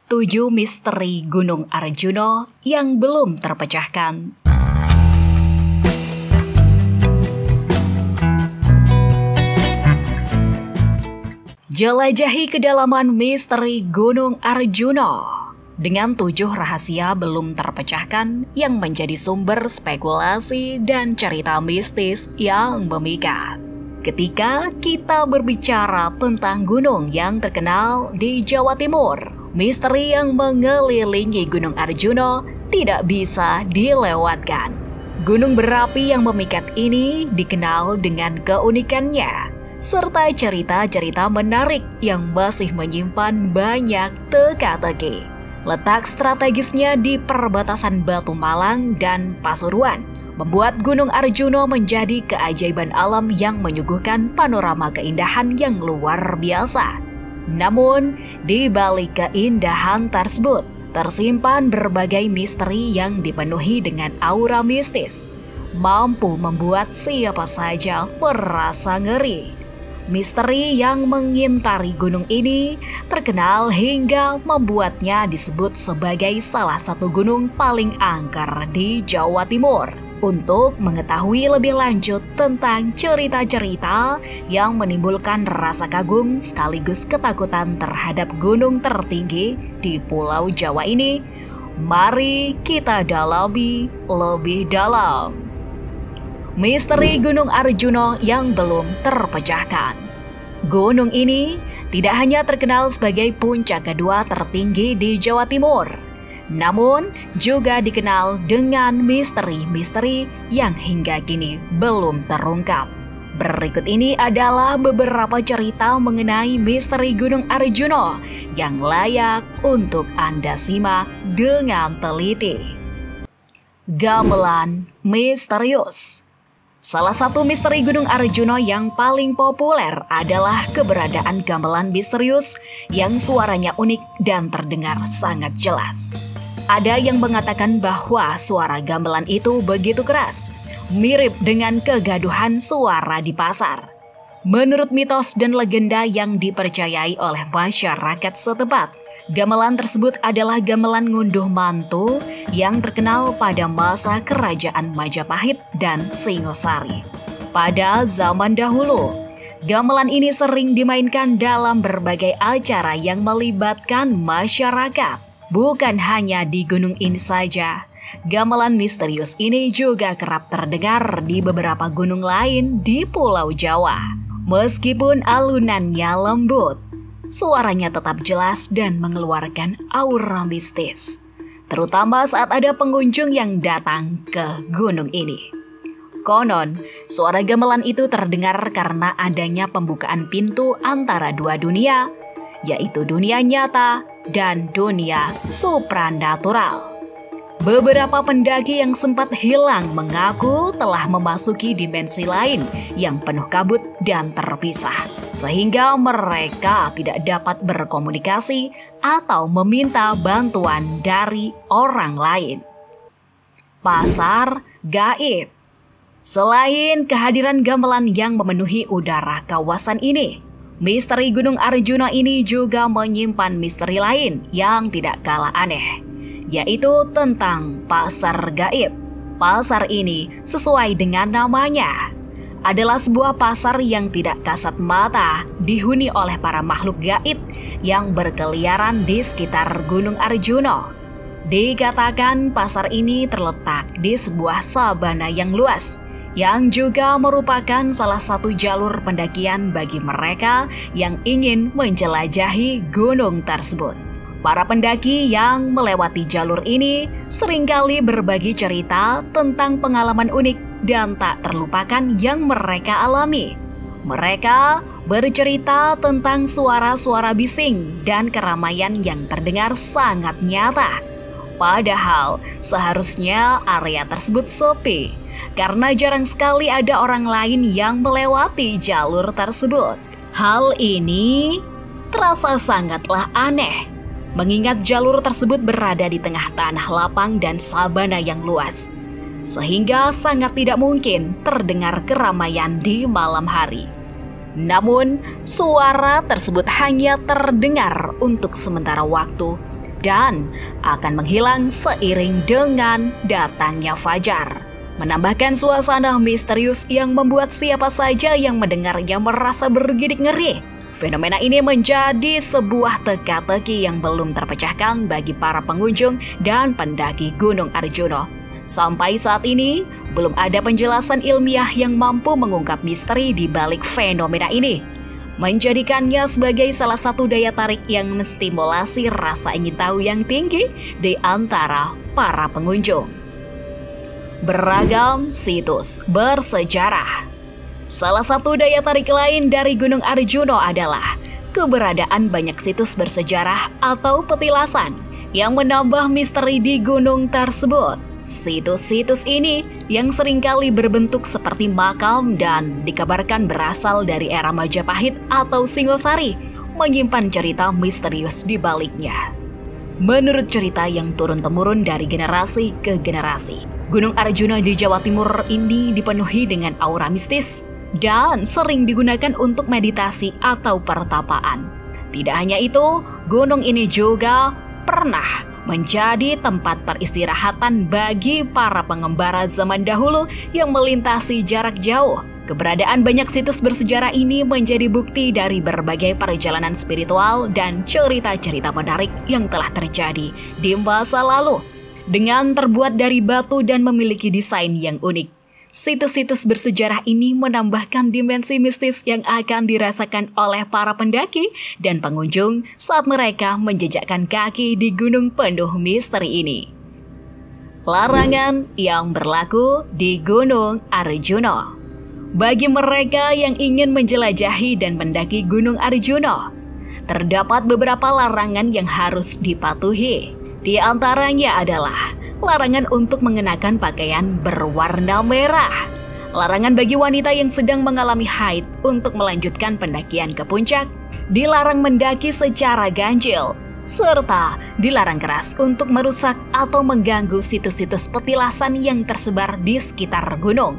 7 misteri Gunung Arjuna yang belum terpecahkan. Jelajahi kedalaman misteri Gunung Arjuna dengan 7 rahasia belum terpecahkan yang menjadi sumber spekulasi dan cerita mistis yang memikat. Ketika kita berbicara tentang gunung yang terkenal di Jawa Timur, misteri yang mengelilingi Gunung Arjuna tidak bisa dilewatkan. Gunung berapi yang memikat ini dikenal dengan keunikannya, serta cerita-cerita menarik yang masih menyimpan banyak teka-teki. Letak strategisnya di perbatasan Batu Malang dan Pasuruan membuat Gunung Arjuna menjadi keajaiban alam yang menyuguhkan panorama keindahan yang luar biasa. Namun, di balik keindahan tersebut, tersimpan berbagai misteri yang dipenuhi dengan aura mistis, mampu membuat siapa saja merasa ngeri. Misteri yang mengintari gunung ini terkenal hingga membuatnya disebut sebagai salah satu gunung paling angker di Jawa Timur. Untuk mengetahui lebih lanjut tentang cerita-cerita yang menimbulkan rasa kagum sekaligus ketakutan terhadap gunung tertinggi di Pulau Jawa ini, mari kita dalami lebih dalam. Misteri Gunung Arjuna yang belum terpecahkan. Gunung ini tidak hanya terkenal sebagai puncak kedua tertinggi di Jawa Timur, namun juga dikenal dengan misteri-misteri yang hingga kini belum terungkap. Berikut ini adalah beberapa cerita mengenai misteri Gunung Arjuna yang layak untuk Anda simak dengan teliti. Gamelan misterius. Salah satu misteri Gunung Arjuna yang paling populer adalah keberadaan gamelan misterius yang suaranya unik dan terdengar sangat jelas. Ada yang mengatakan bahwa suara gamelan itu begitu keras, mirip dengan kegaduhan suara di pasar. Menurut mitos dan legenda yang dipercayai oleh masyarakat setempat, gamelan tersebut adalah gamelan ngunduh mantu yang terkenal pada masa kerajaan Majapahit dan Singosari. Pada zaman dahulu, gamelan ini sering dimainkan dalam berbagai acara yang melibatkan masyarakat. Bukan hanya di gunung ini saja, gamelan misterius ini juga kerap terdengar di beberapa gunung lain di Pulau Jawa. Meskipun alunannya lembut, suaranya tetap jelas dan mengeluarkan aura mistis, terutama saat ada pengunjung yang datang ke gunung ini. Konon, suara gamelan itu terdengar karena adanya pembukaan pintu antara dua dunia, yaitu dunia nyata dan dunia supranatural. Beberapa pendaki yang sempat hilang mengaku telah memasuki dimensi lain yang penuh kabut dan terpisah, sehingga mereka tidak dapat berkomunikasi atau meminta bantuan dari orang lain. Pasar gaib. Selain kehadiran gamelan yang memenuhi udara kawasan ini, misteri Gunung Arjuna ini juga menyimpan misteri lain yang tidak kalah aneh, yaitu tentang pasar gaib. Pasar ini sesuai dengan namanya, adalah sebuah pasar yang tidak kasat mata, dihuni oleh para makhluk gaib yang berkeliaran di sekitar Gunung Arjuna. Dikatakan pasar ini terletak di sebuah sabana yang luas, yang juga merupakan salah satu jalur pendakian bagi mereka yang ingin menjelajahi gunung tersebut. Para pendaki yang melewati jalur ini seringkali berbagi cerita tentang pengalaman unik dan tak terlupakan yang mereka alami. Mereka bercerita tentang suara-suara bising dan keramaian yang terdengar sangat nyata. Padahal seharusnya area tersebut sepi, karena jarang sekali ada orang lain yang melewati jalur tersebut. Hal ini terasa sangatlah aneh, mengingat jalur tersebut berada di tengah tanah lapang dan sabana yang luas, sehingga sangat tidak mungkin terdengar keramaian di malam hari. Namun, suara tersebut hanya terdengar untuk sementara waktu dan akan menghilang seiring dengan datangnya fajar. Menambahkan suasana misterius yang membuat siapa saja yang mendengarnya merasa bergidik ngeri. Fenomena ini menjadi sebuah teka-teki yang belum terpecahkan bagi para pengunjung dan pendaki Gunung Arjuna. Sampai saat ini, belum ada penjelasan ilmiah yang mampu mengungkap misteri di balik fenomena ini, menjadikannya sebagai salah satu daya tarik yang menstimulasi rasa ingin tahu yang tinggi di antara para pengunjung. Beragam situs bersejarah. Salah satu daya tarik lain dari Gunung Arjuna adalah keberadaan banyak situs bersejarah atau petilasan yang menambah misteri di gunung tersebut. Situs-situs ini yang seringkali berbentuk seperti makam dan dikabarkan berasal dari era Majapahit atau Singosari, menyimpan cerita misterius di baliknya. Menurut cerita yang turun-temurun dari generasi ke generasi, Gunung Arjuna di Jawa Timur ini dipenuhi dengan aura mistis dan sering digunakan untuk meditasi atau pertapaan. Tidak hanya itu, gunung ini juga pernah menjadi tempat peristirahatan bagi para pengembara zaman dahulu yang melintasi jarak jauh. Keberadaan banyak situs bersejarah ini menjadi bukti dari berbagai perjalanan spiritual dan cerita-cerita menarik yang telah terjadi di masa lalu. Dengan terbuat dari batu dan memiliki desain yang unik, situs-situs bersejarah ini menambahkan dimensi mistis yang akan dirasakan oleh para pendaki dan pengunjung saat mereka menjejakkan kaki di gunung penuh misteri ini. Larangan yang berlaku di Gunung Arjuna. Bagi mereka yang ingin menjelajahi dan mendaki Gunung Arjuna, terdapat beberapa larangan yang harus dipatuhi. Di antaranya adalah larangan untuk mengenakan pakaian berwarna merah. Larangan bagi wanita yang sedang mengalami haid untuk melanjutkan pendakian ke puncak. Dilarang mendaki secara ganjil. Serta dilarang keras untuk merusak atau mengganggu situs-situs petilasan yang tersebar di sekitar gunung.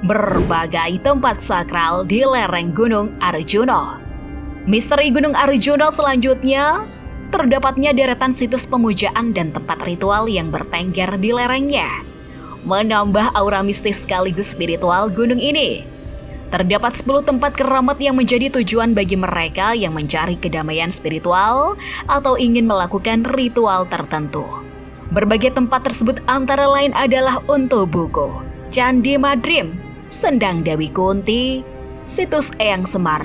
Berbagai tempat sakral di lereng Gunung Arjuna. Misteri Gunung Arjuna selanjutnya, terdapatnya deretan situs pemujaan dan tempat ritual yang bertengger di lerengnya, menambah aura mistis sekaligus spiritual gunung ini. Terdapat 10 tempat keramat yang menjadi tujuan bagi mereka yang mencari kedamaian spiritual atau ingin melakukan ritual tertentu. Berbagai tempat tersebut antara lain adalah Untubuku, Candi Madrim, Sendang Dewi Kunti, Situs Eyang Semar,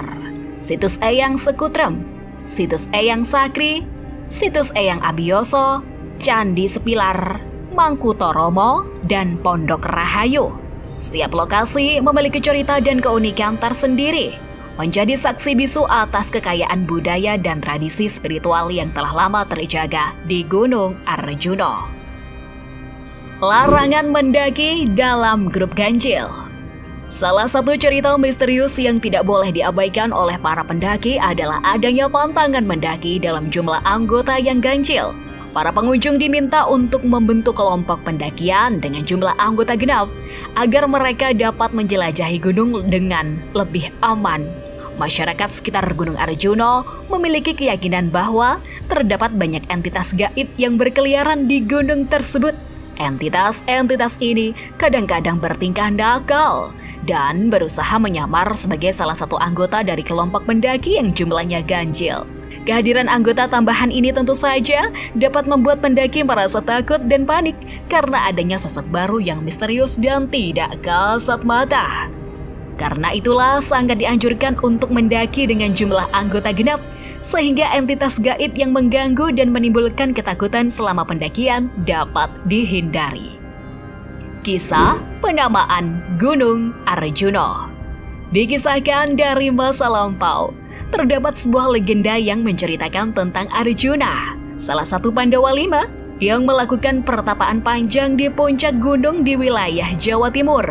Situs Eyang Sekutrem, Situs Eyang Sakri, Situs Eyang Abioso, Candi Sepilar, Mangkutoromo, dan Pondok Rahayu. Setiap lokasi memiliki cerita dan keunikan tersendiri, menjadi saksi bisu atas kekayaan budaya dan tradisi spiritual yang telah lama terjaga di Gunung Arjuna. Larangan mendaki dalam grup ganjil. Salah satu cerita misterius yang tidak boleh diabaikan oleh para pendaki adalah adanya pantangan mendaki dalam jumlah anggota yang ganjil. Para pengunjung diminta untuk membentuk kelompok pendakian dengan jumlah anggota genap agar mereka dapat menjelajahi gunung dengan lebih aman. Masyarakat sekitar Gunung Arjuna memiliki keyakinan bahwa terdapat banyak entitas gaib yang berkeliaran di gunung tersebut. Entitas-entitas ini kadang-kadang bertingkah nakal dan berusaha menyamar sebagai salah satu anggota dari kelompok pendaki yang jumlahnya ganjil. Kehadiran anggota tambahan ini tentu saja dapat membuat pendaki merasa takut dan panik karena adanya sosok baru yang misterius dan tidak kasat mata. Karena itulah sangat dianjurkan untuk mendaki dengan jumlah anggota genap, sehingga entitas gaib yang mengganggu dan menimbulkan ketakutan selama pendakian dapat dihindari. Kisah penamaan Gunung Arjuna. Dikisahkan dari masa lampau, terdapat sebuah legenda yang menceritakan tentang Arjuna, salah satu Pandawa 5 yang melakukan pertapaan panjang di puncak gunung di wilayah Jawa Timur.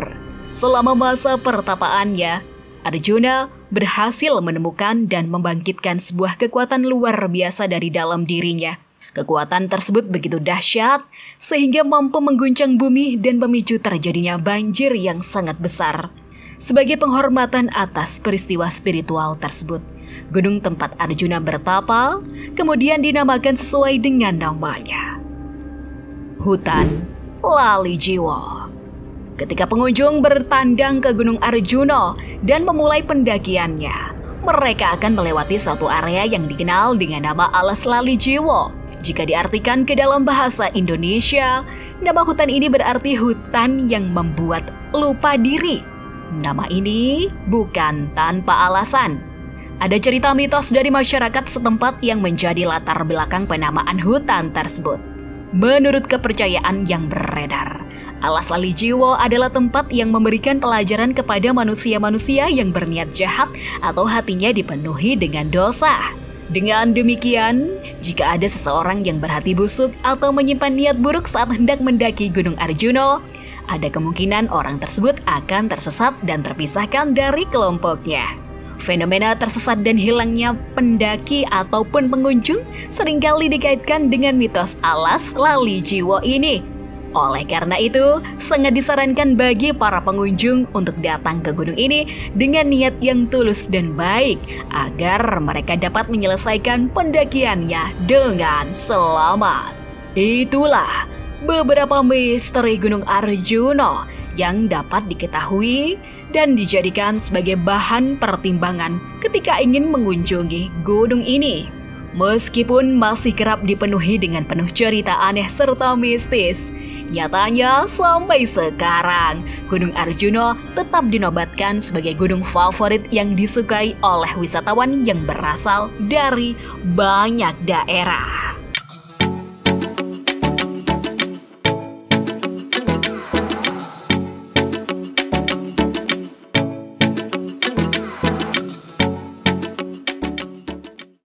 Selama masa pertapaannya, Arjuna berhasil menemukan dan membangkitkan sebuah kekuatan luar biasa dari dalam dirinya. Kekuatan tersebut begitu dahsyat sehingga mampu mengguncang bumi dan memicu terjadinya banjir yang sangat besar. Sebagai penghormatan atas peristiwa spiritual tersebut, gunung tempat Arjuna bertapa, kemudian dinamakan sesuai dengan namanya, Hutan Lali Jiwo. Ketika pengunjung bertandang ke Gunung Arjuna dan memulai pendakiannya, mereka akan melewati suatu area yang dikenal dengan nama Alas Lali Jiwo. Jika diartikan ke dalam bahasa Indonesia, nama hutan ini berarti hutan yang membuat lupa diri. Nama ini bukan tanpa alasan. Ada cerita mitos dari masyarakat setempat yang menjadi latar belakang penamaan hutan tersebut. Menurut kepercayaan yang beredar, Alas Lali Jiwo adalah tempat yang memberikan pelajaran kepada manusia-manusia yang berniat jahat atau hatinya dipenuhi dengan dosa. Dengan demikian, jika ada seseorang yang berhati busuk atau menyimpan niat buruk saat hendak mendaki Gunung Arjuna, ada kemungkinan orang tersebut akan tersesat dan terpisahkan dari kelompoknya. Fenomena tersesat dan hilangnya pendaki ataupun pengunjung seringkali dikaitkan dengan mitos Alas Lali Jiwo ini. Oleh karena itu, sangat disarankan bagi para pengunjung untuk datang ke gunung ini dengan niat yang tulus dan baik agar mereka dapat menyelesaikan pendakiannya dengan selamat. Itulah beberapa misteri Gunung Arjuna yang dapat diketahui dan dijadikan sebagai bahan pertimbangan ketika ingin mengunjungi gunung ini. Meskipun masih kerap dipenuhi dengan penuh cerita aneh serta mistis, nyatanya sampai sekarang Gunung Arjuna tetap dinobatkan sebagai gunung favorit yang disukai oleh wisatawan yang berasal dari banyak daerah.